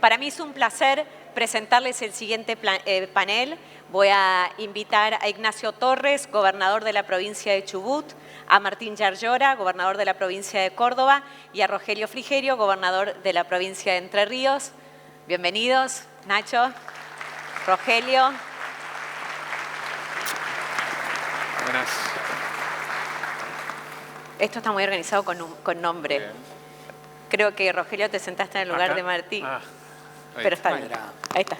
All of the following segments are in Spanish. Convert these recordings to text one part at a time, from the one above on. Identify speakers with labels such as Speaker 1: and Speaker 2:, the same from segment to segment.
Speaker 1: Para mí es un placer presentarles el siguiente panel. Voy a invitar a Ignacio Torres, gobernador de la provincia de Chubut, a Martín Yarlora, gobernador de la provincia de Córdoba, y a Rogelio Frigerio, gobernador de la provincia de Entre Ríos. Bienvenidos, Nacho, Rogelio.
Speaker 2: Buenas.
Speaker 1: Esto está muy organizado con nombre.
Speaker 2: Bien.
Speaker 1: Creo que, Rogelio, te sentaste en el lugar
Speaker 2: ¿Acá?
Speaker 1: de Martín.
Speaker 2: Ah, ahí
Speaker 1: Pero
Speaker 2: está.
Speaker 1: está bien. Ahí está.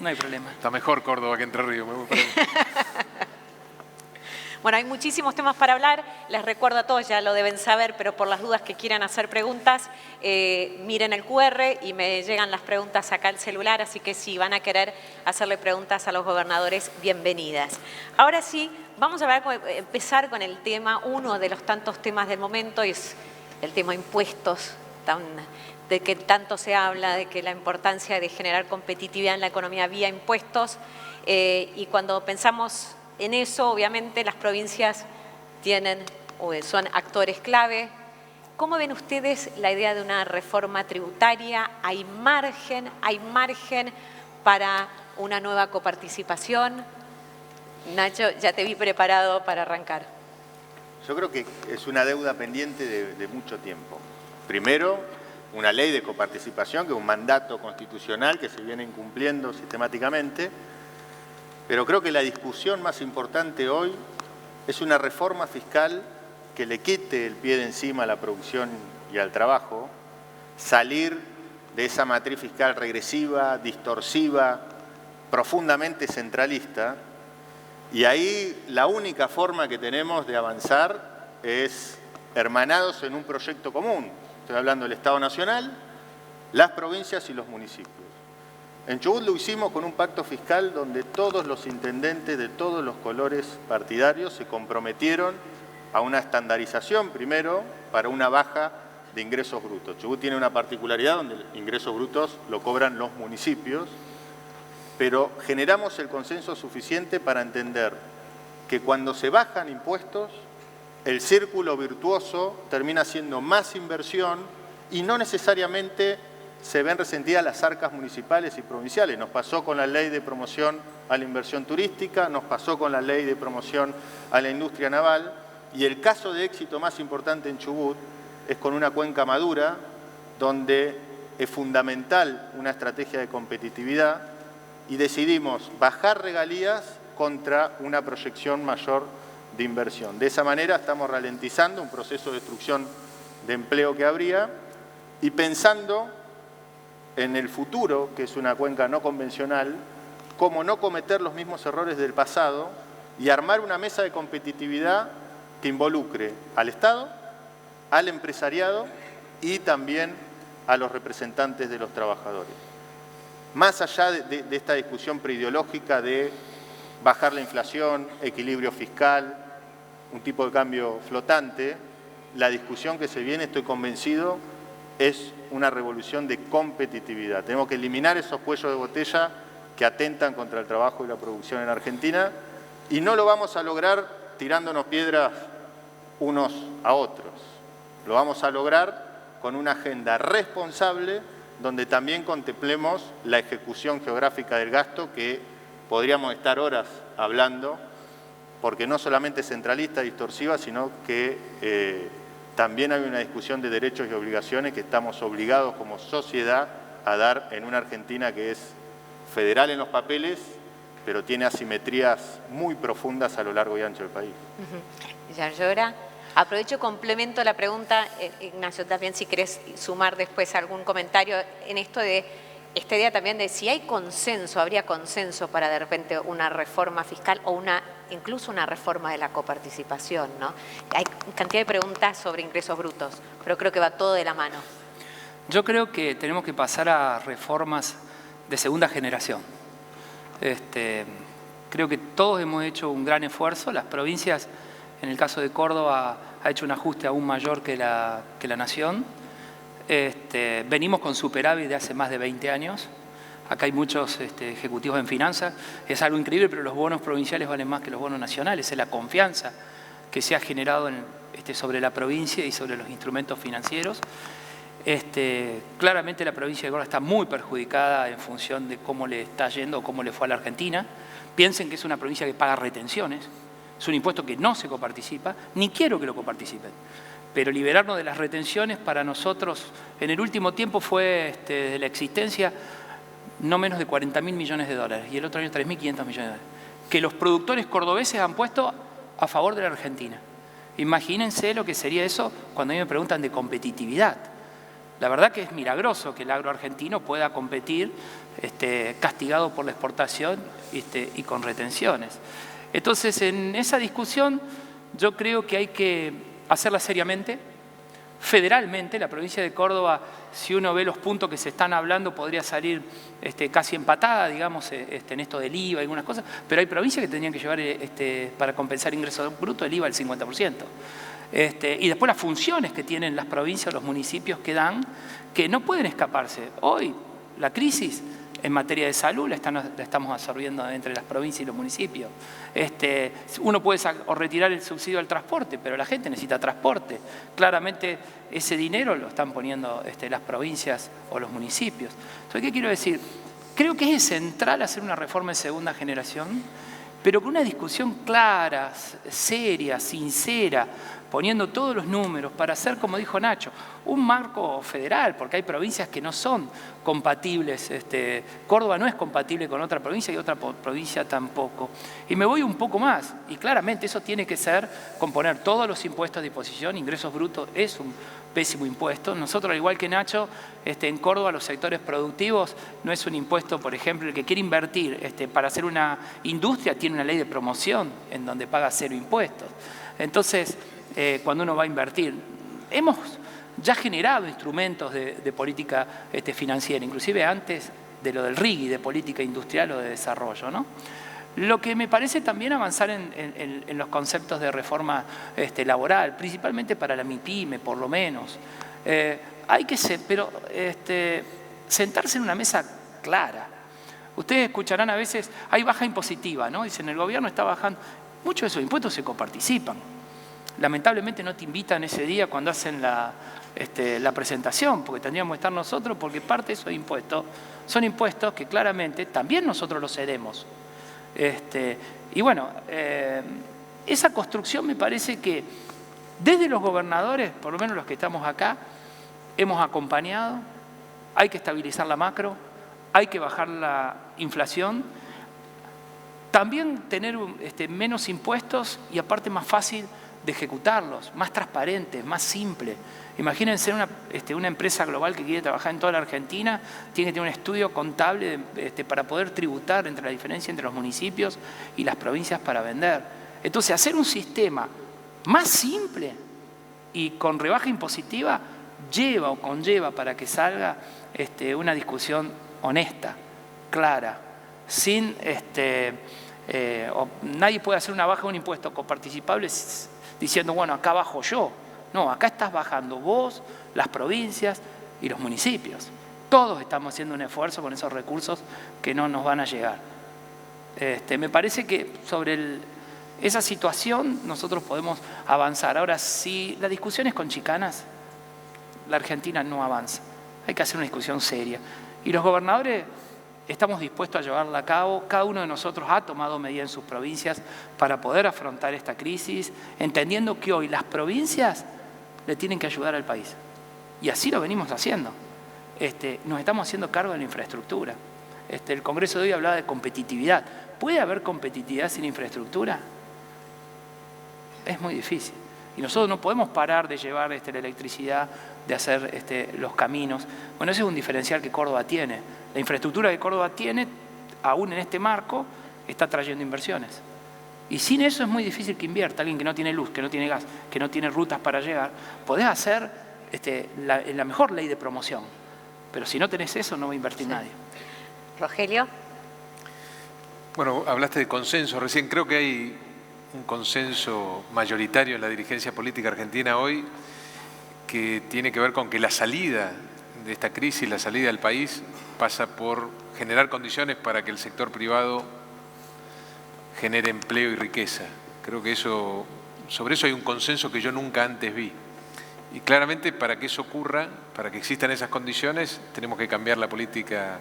Speaker 3: No hay problema.
Speaker 2: Está mejor Córdoba que Entre Ríos. Me voy por ahí.
Speaker 1: Bueno, hay muchísimos temas para hablar. Les recuerdo a todos, ya lo deben saber, pero por las dudas que quieran hacer preguntas, miren el QR y me llegan las preguntas acá al celular, así que si van a querer hacerle preguntas a los gobernadores, bienvenidas. Ahora sí, vamos a empezar con el tema, uno de los tantos temas del momento, es el tema impuestos, de que tanto se habla, de que la importancia de generar competitividad en la economía vía impuestos, y cuando pensamos en eso, obviamente, las provincias son actores clave. ¿Cómo ven ustedes la idea de una reforma tributaria? ¿Hay margen para una nueva coparticipación? Nacho, ya te vi preparado para arrancar.
Speaker 4: Yo creo que es una deuda pendiente de mucho tiempo. Primero, una ley de coparticipación, que es un mandato constitucional que se viene incumpliendo sistemáticamente. Pero creo que la discusión más importante hoy es una reforma fiscal que le quite el pie de encima a la producción y al trabajo, salir de esa matriz fiscal regresiva, distorsiva, profundamente centralista. Y ahí la única forma que tenemos de avanzar es hermanados en un proyecto común. Estoy hablando del Estado Nacional, las provincias y los municipios. En Chubut lo hicimos con un pacto fiscal donde todos los intendentes de todos los colores partidarios se comprometieron a una estandarización primero para una baja de ingresos brutos. Chubut tiene una particularidad donde ingresos brutos lo cobran los municipios, pero generamos el consenso suficiente para entender que cuando se bajan impuestos, el círculo virtuoso termina siendo más inversión y no necesariamente se ven resentidas las arcas municipales y provinciales. Nos pasó con la ley de promoción a la inversión turística, nos pasó con la ley de promoción a la industria naval, y el caso de éxito más importante en Chubut es con una cuenca madura, donde es fundamental una estrategia de competitividad, y decidimos bajar regalías contra una proyección mayor de inversión. De esa manera estamos ralentizando un proceso de destrucción de empleo que habría, y pensando en el futuro, que es una cuenca no convencional, cómo no cometer los mismos errores del pasado y armar una mesa de competitividad que involucre al Estado, al empresariado y también a los representantes de los trabajadores. Más allá de esta discusión preideológica de bajar la inflación, equilibrio fiscal, un tipo de cambio flotante, la discusión que se viene, estoy convencido, es una revolución de competitividad. Tenemos que eliminar esos cuellos de botella que atentan contra el trabajo y la producción en Argentina, y no lo vamos a lograr tirándonos piedras unos a otros. Lo vamos a lograr con una agenda responsable donde también contemplemos la ejecución geográfica del gasto, que podríamos estar horas hablando, porque no solamente es centralista, distorsiva, sino que también hay una discusión de derechos y obligaciones que estamos obligados como sociedad a dar en una Argentina que es federal en los papeles, pero tiene asimetrías muy profundas a lo largo y ancho del país.
Speaker 1: Yarlora, aprovecho y complemento la pregunta, Ignacio, también si querés sumar después algún comentario en esto de esta idea también de si hay consenso, habría consenso para de repente una reforma fiscal o incluso una reforma de la coparticipación, ¿no? Hay cantidad de preguntas sobre ingresos brutos, pero creo que va todo de la mano.
Speaker 3: Yo creo que tenemos que pasar a reformas de segunda generación. Creo que todos hemos hecho un gran esfuerzo. Las provincias, en el caso de Córdoba, ha hecho un ajuste aún mayor que la nación. Venimos con superávit de hace más de 20 años. Acá hay muchos ejecutivos en finanzas. Es algo increíble, pero los bonos provinciales valen más que los bonos nacionales. Es la confianza que se ha generado sobre la provincia y sobre los instrumentos financieros. Claramente la provincia de Córdoba está muy perjudicada en función de cómo le está yendo o cómo le fue a la Argentina. Piensen que es una provincia que paga retenciones, es un impuesto que no se coparticipa, ni quiero que lo coparticipen. Pero liberarnos de las retenciones para nosotros en el último tiempo fue, de la existencia, no menos de 40.000 millones de dólares y el otro año 3.500 millones de dólares, que los productores cordobeses han puesto a favor de la Argentina. Imagínense lo que sería eso cuando a mí me preguntan de competitividad. La verdad que es milagroso que el agro argentino pueda competir castigado por la exportación y con retenciones. Entonces, en esa discusión yo creo que hay que hacerla seriamente. Federalmente, la provincia de Córdoba, si uno ve los puntos que se están hablando, podría salir casi empatada, digamos, en esto del IVA y algunas cosas, pero hay provincias que tendrían que llevar para compensar ingresos brutos el IVA al 50%. Y después las funciones que tienen las provincias, los municipios que dan, que no pueden escaparse. Hoy la crisis en materia de salud la estamos absorbiendo entre las provincias y los municipios. Uno puede retirar el subsidio al transporte, pero la gente necesita transporte. Claramente ese dinero lo están poniendo las provincias o los municipios. Entonces, ¿qué quiero decir? Creo que es central hacer una reforma de segunda generación, pero con una discusión clara, seria, sincera, poniendo todos los números para hacer, como dijo Nacho, un marco federal, porque hay provincias que no son compatibles. Córdoba no es compatible con otra provincia y otra provincia tampoco. Y me voy un poco más, y claramente eso tiene que ser con poner todos los impuestos a disposición. Ingresos brutos es un pésimo impuesto. Nosotros, al igual que Nacho, en Córdoba los sectores productivos no es un impuesto, por ejemplo, el que quiere invertir para hacer una industria tiene una ley de promoción en donde paga 0 impuestos. Entonces, cuando uno va a invertir, hemos ya generado instrumentos de política financiera, inclusive antes de lo del RIGI, de política industrial o de desarrollo, ¿no? Lo que me parece también avanzar en los conceptos de reforma laboral, principalmente para la MIPYME, por lo menos. Hay que sentarse en una mesa clara. Ustedes escucharán a veces, hay baja impositiva, ¿no? Dicen, el gobierno está bajando. Muchos de esos impuestos se coparticipan. Lamentablemente no te invitan ese día cuando hacen la presentación, porque tendríamos que estar nosotros, porque parte de esos impuestos son impuestos que claramente también nosotros los cedemos. Y bueno, esa construcción me parece que desde los gobernadores, por lo menos los que estamos acá, hemos acompañado. Hay que estabilizar la macro, hay que bajar la inflación, también tener menos impuestos y aparte más fácil de ejecutarlos, más transparentes, más simple. Imagínense una empresa global que quiere trabajar en toda la Argentina, tiene que tener un estudio contable para poder tributar entre la diferencia entre los municipios y las provincias para vender. Entonces, hacer un sistema más simple y con rebaja impositiva lleva o conlleva para que salga una discusión honesta, clara, sin nadie puede hacer una baja de un impuesto coparticipable diciendo, bueno, acá bajo yo. No, acá estás bajando vos, las provincias y los municipios. Todos estamos haciendo un esfuerzo con esos recursos que no nos van a llegar. Me parece que sobre esa situación nosotros podemos avanzar. Ahora, si la discusión es con chicanas, la Argentina no avanza. Hay que hacer una discusión seria. Y los gobernadores estamos dispuestos a llevarla a cabo. Cada uno de nosotros ha tomado medidas en sus provincias para poder afrontar esta crisis, entendiendo que hoy las provincias le tienen que ayudar al país. Y así lo venimos haciendo. Nos estamos haciendo cargo de la infraestructura. El Congreso de hoy hablaba de competitividad. ¿Puede haber competitividad sin infraestructura? Es muy difícil. Y nosotros no podemos parar de llevar la electricidad, de hacer los caminos. Bueno, ese es un diferencial que Córdoba tiene. La infraestructura que Córdoba tiene, aún en este marco, está trayendo inversiones. Y sin eso es muy difícil que invierta. Alguien que no tiene luz, que no tiene gas, que no tiene rutas para llegar, podés hacer la mejor ley de promoción. Pero si no tenés eso, no va a invertir nadie.
Speaker 1: Rogelio.
Speaker 2: Bueno, hablaste de consenso recién. Creo que hay un consenso mayoritario en la dirigencia política argentina hoy que tiene que ver con que la salida de esta crisis, la salida del país, pasa por generar condiciones para que el sector privado genere empleo y riqueza. Creo que sobre eso hay un consenso que yo nunca antes vi. Y claramente para que eso ocurra, para que existan esas condiciones, tenemos que cambiar la política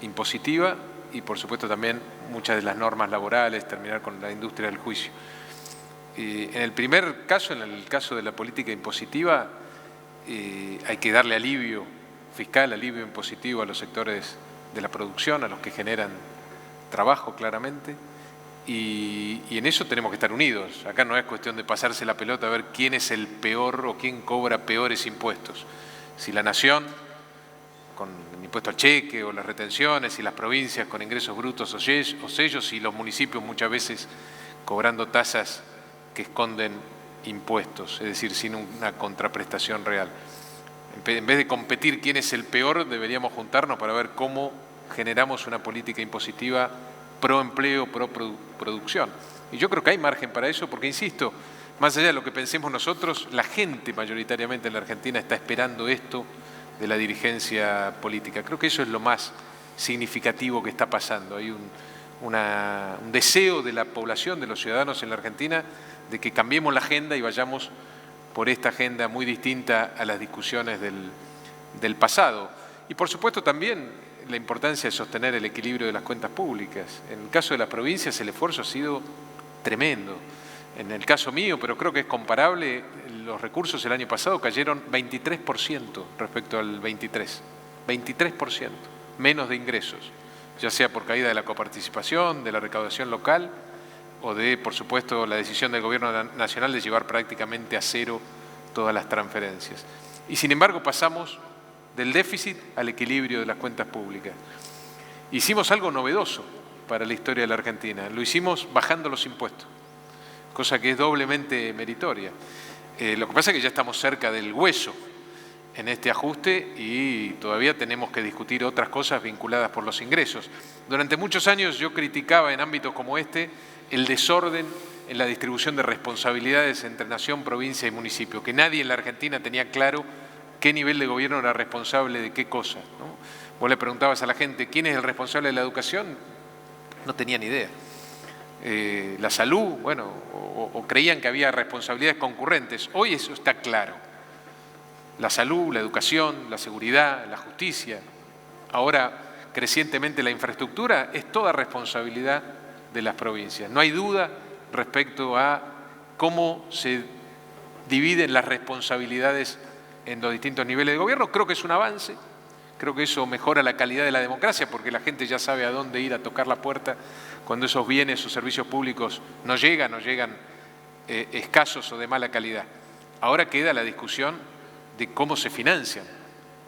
Speaker 2: impositiva y por supuesto también muchas de las normas laborales, terminar con la industria del juicio. En el primer caso, en el caso de la política impositiva, hay que darle alivio fiscal, alivio impositivo a los sectores de la producción, a los que generan trabajo claramente, y en eso tenemos que estar unidos. Acá no es cuestión de pasarse la pelota a ver quién es el peor o quién cobra peores impuestos. Si la nación, con el impuesto al cheque o las retenciones, y las provincias con ingresos brutos o sellos, y los municipios muchas veces cobrando tasas que esconden impuestos, es decir, sin una contraprestación real. En vez de competir quién es el peor, deberíamos juntarnos para ver cómo generamos una política impositiva pro empleo, pro producción. Y yo creo que hay margen para eso porque, insisto, más allá de lo que pensemos nosotros, la gente mayoritariamente en la Argentina está esperando esto de la dirigencia política. Creo que eso es lo más significativo que está pasando. Hay un deseo de la población, de los ciudadanos en la Argentina, de que cambiemos la agenda y vayamos por esta agenda muy distinta a las discusiones del pasado. Y por supuesto también la importancia de sostener el equilibrio de las cuentas públicas. En el caso de las provincias el esfuerzo ha sido tremendo. En el caso mío, pero creo que es comparable, los recursos el año pasado cayeron 23% respecto al 23. 23% menos de ingresos, ya sea por caída de la coparticipación, de la recaudación local, o de, por supuesto, la decisión del Gobierno Nacional de llevar prácticamente a cero todas las transferencias. Y sin embargo pasamos del déficit al equilibrio de las cuentas públicas. Hicimos algo novedoso para la historia de la Argentina, lo hicimos bajando los impuestos, cosa que es doblemente meritoria. Lo que pasa es que ya estamos cerca del hueso en este ajuste y todavía tenemos que discutir otras cosas vinculadas por los ingresos. Durante muchos años yo criticaba en ámbitos como este el desorden en la distribución de responsabilidades entre nación, provincia y municipio, que nadie en la Argentina tenía claro qué nivel de gobierno era responsable de qué cosa, ¿no? Vos le preguntabas a la gente, ¿quién es el responsable de la educación? No tenían idea. La salud, bueno, o creían que había responsabilidades concurrentes. Hoy eso está claro. La salud, la educación, la seguridad, la justicia, ahora crecientemente la infraestructura, es toda responsabilidad de las provincias. No hay duda respecto a cómo se dividen las responsabilidades en los distintos niveles de gobierno. Creo que es un avance, creo que eso mejora la calidad de la democracia porque la gente ya sabe a dónde ir a tocar la puerta cuando esos bienes o servicios públicos no llegan escasos o de mala calidad. Ahora queda la discusión de cómo se financian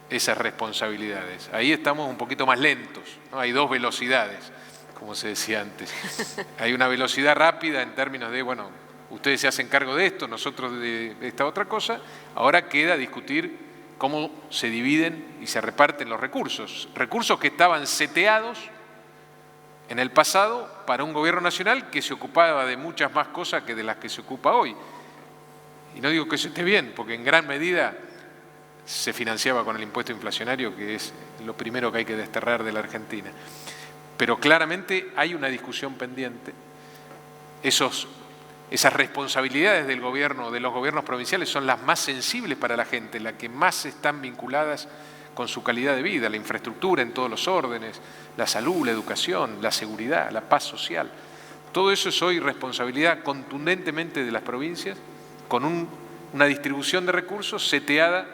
Speaker 2: esas responsabilidades. Ahí estamos un poquito más lentos, ¿no? Hay dos velocidades, como se decía antes. Hay una velocidad rápida en términos de, bueno, ustedes se hacen cargo de esto, nosotros de esta otra cosa. Ahora queda discutir cómo se dividen y se reparten los recursos. Recursos que estaban seteados en el pasado para un gobierno nacional que se ocupaba de muchas más cosas que de las que se ocupa hoy. Y no digo que eso esté bien, porque en gran medida se financiaba con el impuesto inflacionario, que es lo primero que hay que desterrar de la Argentina. Pero claramente hay una discusión pendiente. Esas responsabilidades del gobierno, de los gobiernos provinciales, son las más sensibles para la gente, las que más están vinculadas con su calidad de vida, la infraestructura en todos los órdenes, la salud, la educación, la seguridad, la paz social. Todo eso es hoy responsabilidad contundentemente de las provincias, con una distribución de recursos seteada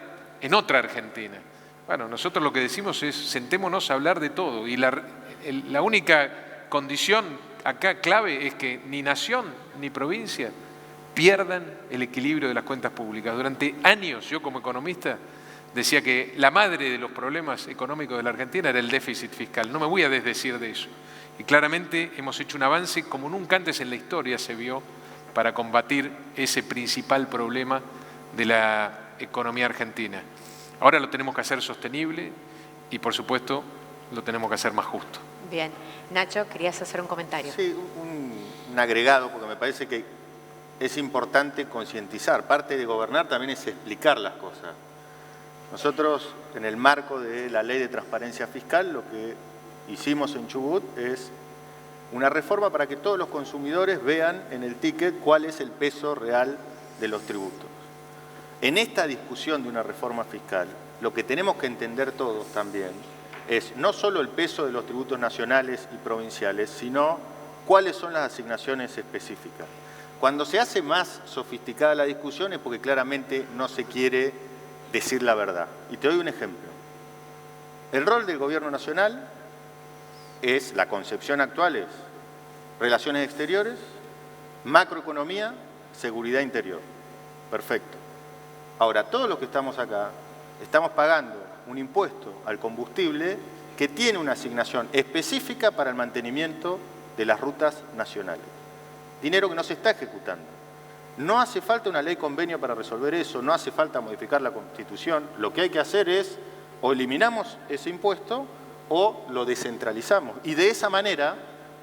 Speaker 2: en otra Argentina. Bueno, nosotros lo que decimos es sentémonos a hablar de todo y la única condición acá clave es que ni nación ni provincia pierdan el equilibrio de las cuentas públicas. Durante años yo como economista decía que la madre de los problemas económicos de la Argentina era el déficit fiscal. No me voy a desdecir de eso. Y claramente hemos hecho un avance como nunca antes en la historia se vio para combatir ese principal problema de la economía argentina. Ahora lo tenemos que hacer sostenible y, por supuesto, lo tenemos que hacer más justo.
Speaker 1: Bien. Nacho, querías hacer un comentario.
Speaker 4: Sí, un agregado, porque me parece que es importante concientizar. Parte de gobernar también es explicar las cosas. Nosotros, en el marco de la Ley de Transparencia Fiscal, lo que hicimos en Chubut es una reforma para que todos los consumidores vean en el ticket cuál es el peso real de los tributos. En esta discusión de una reforma fiscal, lo que tenemos que entender todos también es no solo el peso de los tributos nacionales y provinciales, sino cuáles son las asignaciones específicas. Cuando se hace más sofisticada la discusión es porque claramente no se quiere decir la verdad. Y te doy un ejemplo. El rol del gobierno nacional es, la concepción actual es, relaciones exteriores, macroeconomía, seguridad interior. Perfecto. Ahora, todos los que estamos acá estamos pagando un impuesto al combustible que tiene una asignación específica para el mantenimiento de las rutas nacionales. Dinero que no se está ejecutando. No hace falta una ley convenio para resolver eso, no hace falta modificar la Constitución. Lo que hay que hacer es o eliminamos ese impuesto o lo descentralizamos. Y de esa manera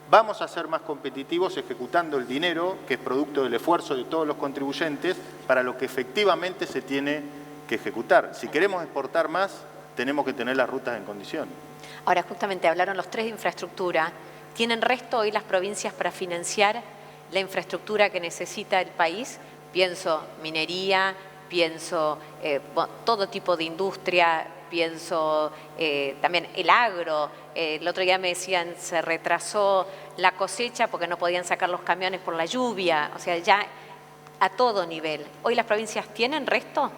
Speaker 4: vamos a ser más competitivos ejecutando el dinero que es producto del esfuerzo de todos los contribuyentes para lo que efectivamente se tiene que ejecutar. Si queremos exportar más, tenemos que tener las rutas en condiciones.
Speaker 1: Ahora, justamente hablaron los tres de infraestructura. ¿Tienen resto hoy las provincias para financiar la infraestructura que necesita el país? Pienso minería, pienso todo tipo de industria, pienso también el agro. El otro día me decían, se retrasó la cosecha porque no podían sacar los camiones por la lluvia. O sea, ya a todo nivel. ¿Hoy las provincias tienen resto?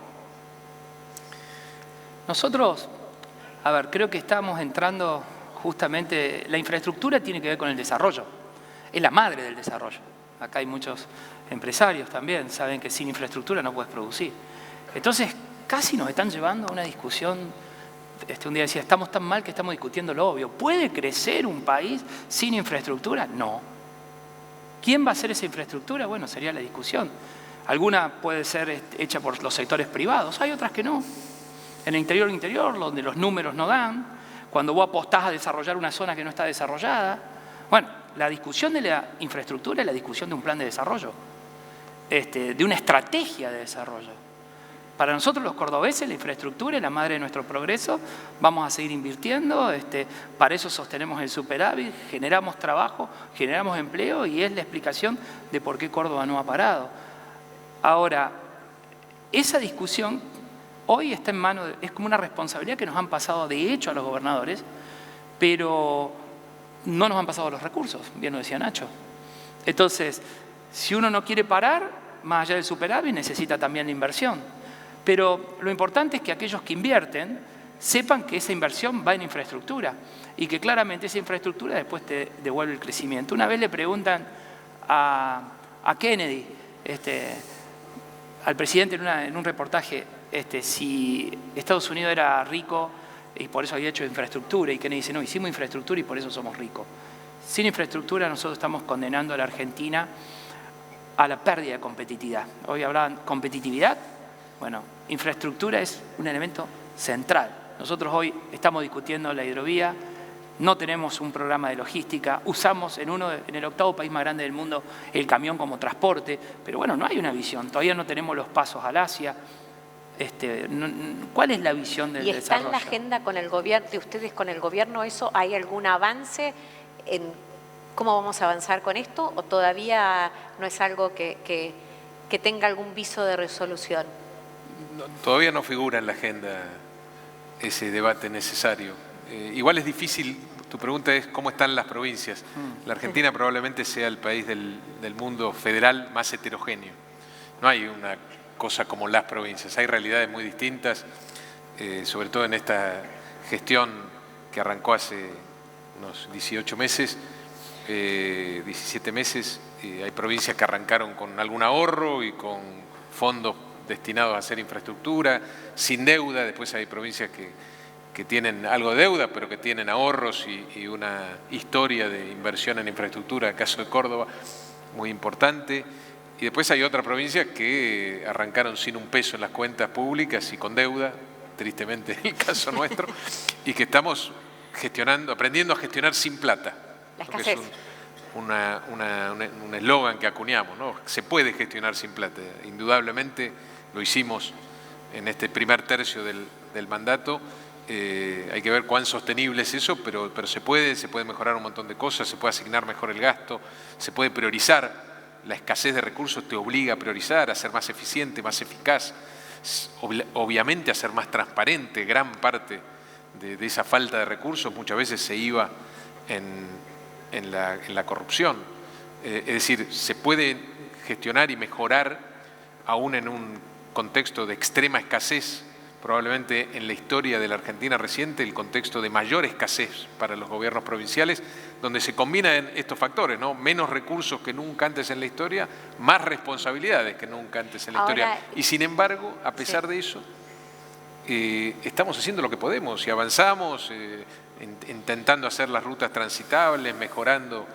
Speaker 3: Nosotros, a ver, creo que estamos entrando justamente, la infraestructura tiene que ver con el desarrollo, es la madre del desarrollo. Acá hay muchos empresarios también, saben que sin infraestructura no puedes producir. Entonces, casi nos están llevando a una discusión, un día decía, estamos tan mal que estamos discutiendo lo obvio. ¿Puede crecer un país sin infraestructura? No. ¿Quién va a hacer esa infraestructura? Bueno, sería la discusión. Alguna puede ser hecha por los sectores privados, hay otras que no. En el interior, donde los números no dan, cuando vos apostás a desarrollar una zona que no está desarrollada. Bueno, la discusión de la infraestructura es la discusión de un plan de desarrollo, de una estrategia de desarrollo. Para nosotros los cordobeses la infraestructura es la madre de nuestro progreso, vamos a seguir invirtiendo, para eso sostenemos el superávit, generamos trabajo, generamos empleo y es la explicación de por qué Córdoba no ha parado. Ahora, esa discusión hoy está en manos, es como una responsabilidad que nos han pasado de hecho a los gobernadores, pero no nos han pasado los recursos, bien lo decía Nacho. Entonces, si uno no quiere parar, más allá del superávit, necesita también la inversión. Pero lo importante es que aquellos que invierten sepan que esa inversión va en infraestructura y que claramente esa infraestructura después te devuelve el crecimiento. Una vez le preguntan a Kennedy, al presidente en un reportaje, si Estados Unidos era rico y por eso había hecho infraestructura, y Kennedy dice, no, hicimos infraestructura y por eso somos ricos. Sin infraestructura nosotros estamos condenando a la Argentina a la pérdida de competitividad. Hoy hablaban competitividad, bueno, infraestructura es un elemento central. Nosotros hoy estamos discutiendo la hidrovía, no tenemos un programa de logística, usamos en el 8º país más grande del mundo el camión como transporte, pero bueno, no hay una visión, todavía no tenemos los pasos al Asia. ¿Cuál es la visión del desarrollo?
Speaker 1: ¿Y está en la agenda con el gobierno, de ustedes con el gobierno eso? ¿Hay algún avance en cómo vamos a avanzar con esto? ¿O todavía no es algo que tenga algún viso de resolución?
Speaker 2: No, todavía no figura en la agenda ese debate necesario. Igual es difícil, tu pregunta es cómo están las provincias. La Argentina probablemente sea el país del mundo federal más heterogéneo. No hay una cosa como las provincias, hay realidades muy distintas, sobre todo en esta gestión que arrancó hace unos 18 meses, 17 meses, hay provincias que arrancaron con algún ahorro y con fondos destinados a hacer infraestructura, sin deuda. Después hay provincias que tienen algo de deuda, pero que tienen ahorros y una historia de inversión en infraestructura, el caso de Córdoba, muy importante. Y después hay otras provincias que arrancaron sin un peso en las cuentas públicas y con deuda, tristemente el caso nuestro, y que estamos gestionando, aprendiendo a gestionar sin plata.
Speaker 1: La escasez.
Speaker 2: Es un eslogan que acuñamos, ¿no? Se puede gestionar sin plata. Indudablemente lo hicimos en este primer tercio del mandato. Hay que ver cuán sostenible es eso, pero se puede mejorar un montón de cosas, se puede asignar mejor el gasto, se puede priorizar. La escasez de recursos te obliga a priorizar, a ser más eficiente, más eficaz. obviamente hacer más transparente gran parte de esa falta de recursos. Muchas veces se iba en la corrupción. Es decir, se puede gestionar y mejorar aún en un contexto de extrema escasez, probablemente en la historia de la Argentina reciente, el contexto de mayor escasez para los gobiernos provinciales, donde se combinan estos factores, ¿no? Menos recursos que nunca antes en la historia, más responsabilidades que nunca antes en la historia. Y sin embargo, a pesar de eso, estamos haciendo lo que podemos y avanzamos, intentando hacer las rutas transitables, mejorando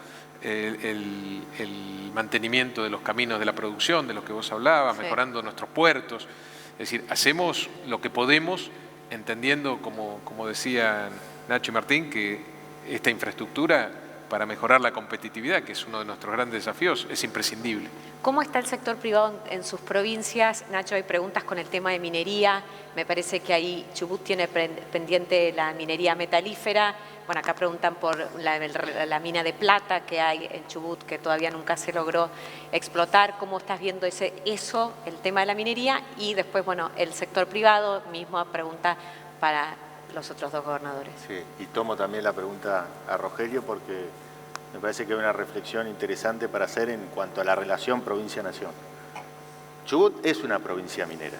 Speaker 2: el mantenimiento de los caminos de la producción, de los que vos hablabas, mejorando nuestros puertos. Es decir, hacemos lo que podemos, entendiendo, como decían Nacho y Martín, que esta infraestructura para mejorar la competitividad, que es uno de nuestros grandes desafíos, es imprescindible.
Speaker 1: ¿Cómo está el sector privado en sus provincias? Nacho, hay preguntas con el tema de minería. Me parece que ahí Chubut tiene pendiente la minería metalífera. Bueno, acá preguntan por la mina de plata que hay en Chubut, que todavía nunca se logró explotar. ¿Cómo estás viendo el tema de la minería? Y después, bueno, el sector privado, misma pregunta para los otros dos gobernadores.
Speaker 4: Sí, y tomo también la pregunta a Rogelio porque me parece que hay una reflexión interesante para hacer en cuanto a la relación provincia-nación. Chubut es una provincia minera.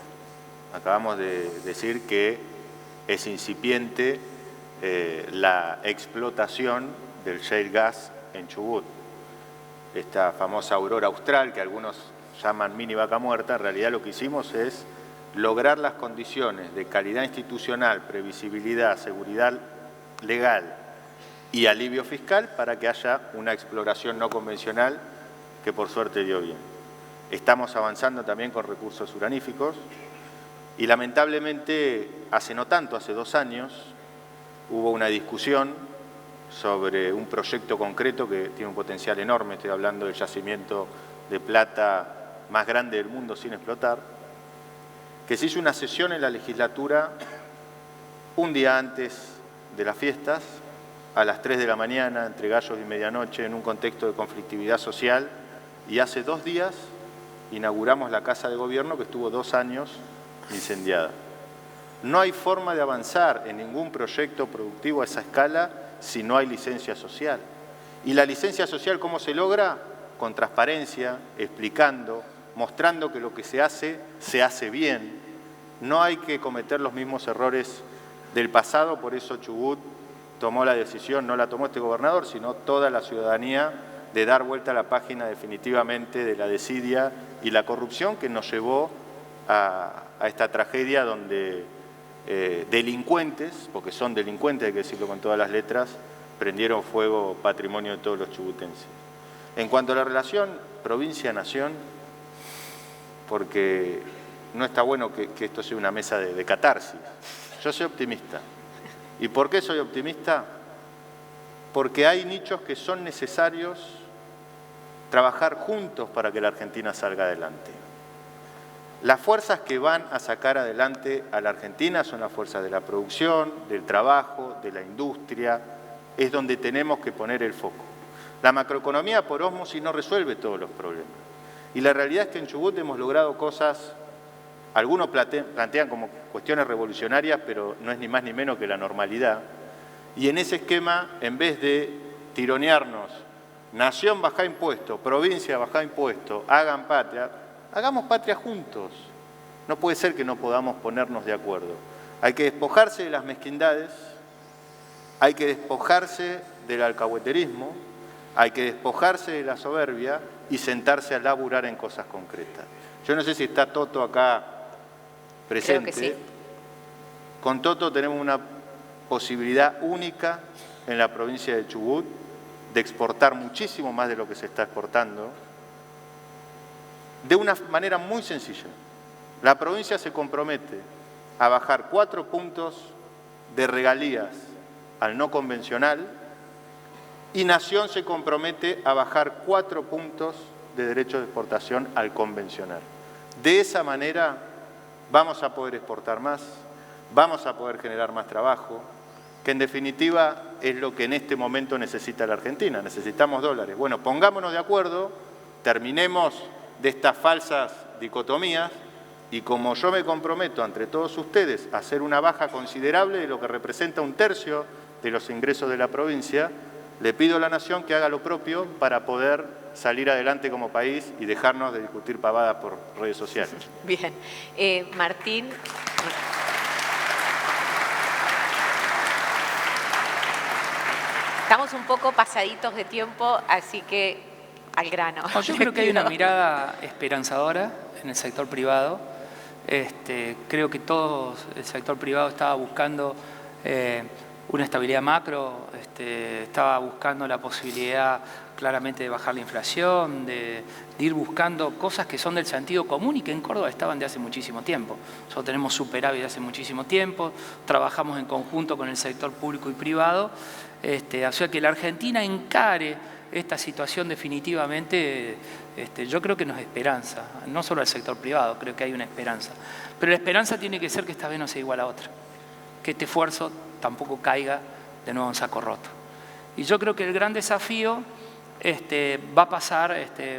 Speaker 4: Acabamos de decir que es incipiente la explotación del shale gas en Chubut. Esta famosa aurora austral que algunos llaman mini vaca muerta, en realidad lo que hicimos es lograr las condiciones de calidad institucional, previsibilidad, seguridad legal y alivio fiscal para que haya una exploración no convencional que por suerte dio bien. Estamos avanzando también con recursos uraníficos y lamentablemente hace no tanto, hace 2 años, hubo una discusión sobre un proyecto concreto que tiene un potencial enorme, estoy hablando del yacimiento de plata más grande del mundo sin explotar, que se hizo una sesión en la legislatura un día antes de las fiestas, a las 3 de la mañana, entre gallos y medianoche, en un contexto de conflictividad social, y hace 2 días inauguramos la Casa de Gobierno que estuvo 2 años incendiada. No hay forma de avanzar en ningún proyecto productivo a esa escala si no hay licencia social. ¿Y la licencia social cómo se logra? Con transparencia, explicando, mostrando que lo que se hace bien. No hay que cometer los mismos errores del pasado, por eso Chubut tomó la decisión, no la tomó este gobernador, sino toda la ciudadanía, de dar vuelta a la página definitivamente de la desidia y la corrupción que nos llevó a esta tragedia donde delincuentes, porque son delincuentes, hay que decirlo con todas las letras, prendieron fuego patrimonio de todos los chubutenses. En cuanto a la relación provincia-nación, porque no está bueno que esto sea una mesa de catarsis. Yo soy optimista. ¿Y por qué soy optimista? Porque hay nichos que son necesarios trabajar juntos para que la Argentina salga adelante. Las fuerzas que van a sacar adelante a la Argentina son las fuerzas de la producción, del trabajo, de la industria. Es donde tenemos que poner el foco. La macroeconomía por ósmosis no resuelve todos los problemas. Y la realidad es que en Chubut hemos logrado cosas, algunos plantean como cuestiones revolucionarias, pero no es ni más ni menos que la normalidad. Y en ese esquema, en vez de tironearnos, nación baja impuestos, provincia baja impuestos, hagan patria, hagamos patria juntos. No puede ser que no podamos ponernos de acuerdo. Hay que despojarse de las mezquindades, hay que despojarse del alcahueterismo, hay que despojarse de la soberbia y sentarse a laburar en cosas concretas. Yo no sé si está Toto acá presente.
Speaker 1: Creo que sí.
Speaker 4: Con Toto tenemos una posibilidad única en la provincia de Chubut de exportar muchísimo más de lo que se está exportando, de una manera muy sencilla. La provincia se compromete a bajar 4 puntos de regalías al no convencional y Nación se compromete a bajar 4 puntos de derechos de exportación al convencional. De esa manera vamos a poder exportar más, vamos a poder generar más trabajo, que en definitiva es lo que en este momento necesita la Argentina. Necesitamos dólares. Bueno, pongámonos de acuerdo, terminemos de estas falsas dicotomías Y como yo me comprometo entre todos ustedes a hacer una baja considerable de lo que representa 1/3 de los ingresos de la provincia, le pido a la Nación que haga lo propio para poder salir adelante como país y dejarnos de discutir pavadas por redes sociales.
Speaker 1: Bien. Martín. Estamos un poco pasaditos de tiempo, así que al grano.
Speaker 3: No, yo creo que hay una mirada esperanzadora en el sector privado. Creo que todo el sector privado estaba buscando una estabilidad macro, estaba buscando la posibilidad claramente de bajar la inflación, de ir buscando cosas que son del sentido común y que en Córdoba estaban de hace muchísimo tiempo. Nosotros tenemos superávit de hace muchísimo tiempo, trabajamos en conjunto con el sector público y privado, o sea que la Argentina encare esta situación definitivamente, yo creo que nos esperanza, no solo al sector privado, creo que hay una esperanza. Pero la esperanza tiene que ser que esta vez no sea igual a otra, que este esfuerzo tampoco caiga de nuevo en saco roto. Y yo creo que el gran desafío va a pasar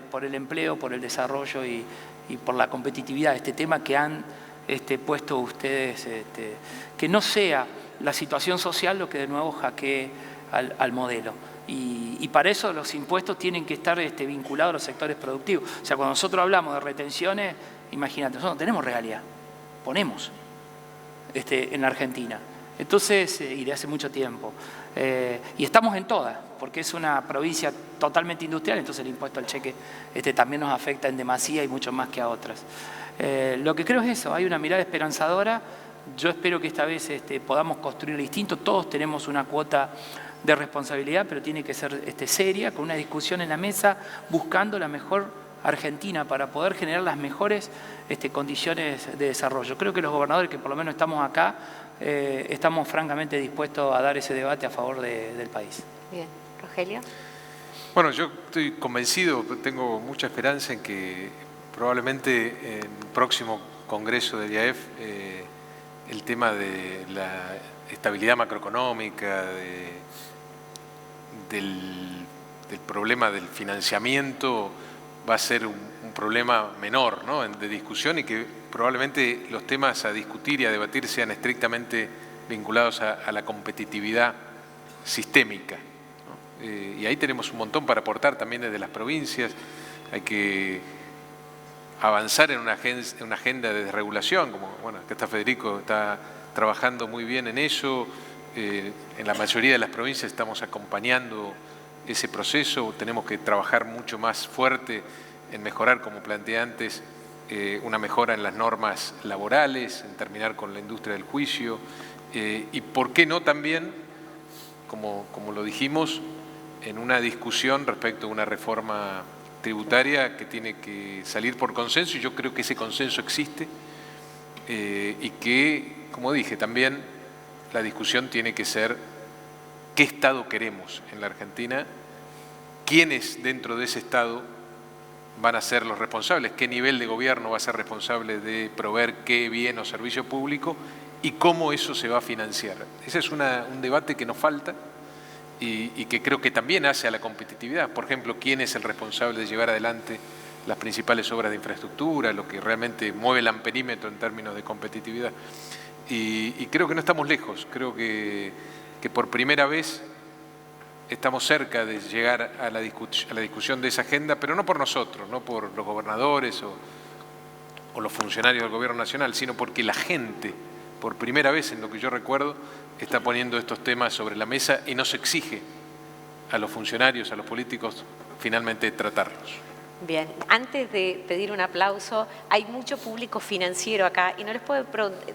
Speaker 3: por el empleo, por el desarrollo y por la competitividad, este tema que han puesto ustedes, que no sea la situación social lo que de nuevo hackee al modelo. Y para eso los impuestos tienen que estar vinculados a los sectores productivos. O sea, cuando nosotros hablamos de retenciones, imagínate, nosotros no tenemos regalía, ponemos en la Argentina. Entonces, y de hace mucho tiempo. Y estamos en todas, porque es una provincia totalmente industrial, entonces el impuesto al cheque también nos afecta en demasía y mucho más que a otras. Lo que creo es eso, hay una mirada esperanzadora. Yo espero que esta vez podamos construir distinto. Todos tenemos una cuota de responsabilidad, pero tiene que ser seria, con una discusión en la mesa, buscando la mejor Argentina para poder generar las mejores condiciones de desarrollo. Creo que los gobernadores que por lo menos estamos acá, estamos francamente dispuestos a dar ese debate a favor del país.
Speaker 1: Bien. Rogelio.
Speaker 2: Bueno, yo estoy convencido, tengo mucha esperanza en que probablemente en el próximo Congreso del IAEF el tema de la estabilidad macroeconómica, del problema del financiamiento va a ser un problema menor, ¿no?, de discusión, y que probablemente los temas a discutir y a debatir sean estrictamente vinculados a la competitividad sistémica, ¿no? Y ahí tenemos un montón para aportar también desde las provincias. Hay que avanzar en una agenda de desregulación, como, bueno, acá está Federico, está trabajando muy bien en eso. En la mayoría de las provincias estamos acompañando ese proceso. Tenemos que trabajar mucho más fuerte en mejorar, como planteé antes, una mejora en las normas laborales, en terminar con la industria del juicio, y por qué no también, como lo dijimos, en una discusión respecto a una reforma tributaria que tiene que salir por consenso, y yo creo que ese consenso existe, y que, como dije, también la discusión tiene que ser qué Estado queremos en la Argentina, quiénes dentro de ese Estado van a ser los responsables, qué nivel de gobierno va a ser responsable de proveer qué bien o servicio público y cómo eso se va a financiar. Ese es un debate que nos falta y que creo que también hace a la competitividad. Por ejemplo, quién es el responsable de llevar adelante las principales obras de infraestructura, lo que realmente mueve el amperímetro en términos de competitividad. Y creo que no estamos lejos, creo que por primera vez estamos cerca de llegar a la discusión de esa agenda, pero no por nosotros, no por los gobernadores o los funcionarios del Gobierno Nacional, sino porque la gente, por primera vez en lo que yo recuerdo, está poniendo estos temas sobre la mesa y nos exige a los funcionarios, a los políticos, finalmente tratarlos.
Speaker 1: Bien, antes de pedir un aplauso, hay mucho público financiero acá y no les puedo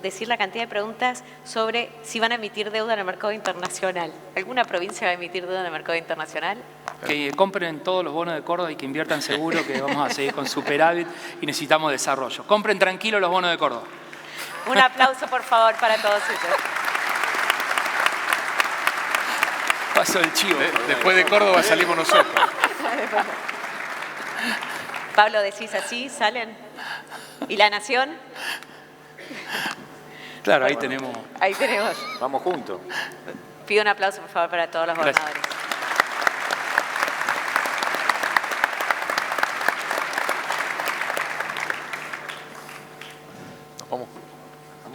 Speaker 1: decir la cantidad de preguntas sobre si van a emitir deuda en el mercado internacional. ¿Alguna provincia va a emitir deuda en el mercado internacional?
Speaker 3: Que compren todos los bonos de Córdoba y que inviertan seguro, que vamos a seguir con superávit y necesitamos desarrollo. Compren tranquilo los bonos de Córdoba.
Speaker 1: Un aplauso, por favor, para todos ellos.
Speaker 3: Paso el chivo.
Speaker 2: Después de Córdoba salimos nosotros.
Speaker 1: Pablo, ¿decís así? ¿Salen? ¿Y la Nación?
Speaker 3: Claro, ahí tenemos.
Speaker 1: Ahí tenemos.
Speaker 4: Vamos juntos.
Speaker 1: Pido un aplauso, por favor, para todos los gobernadores.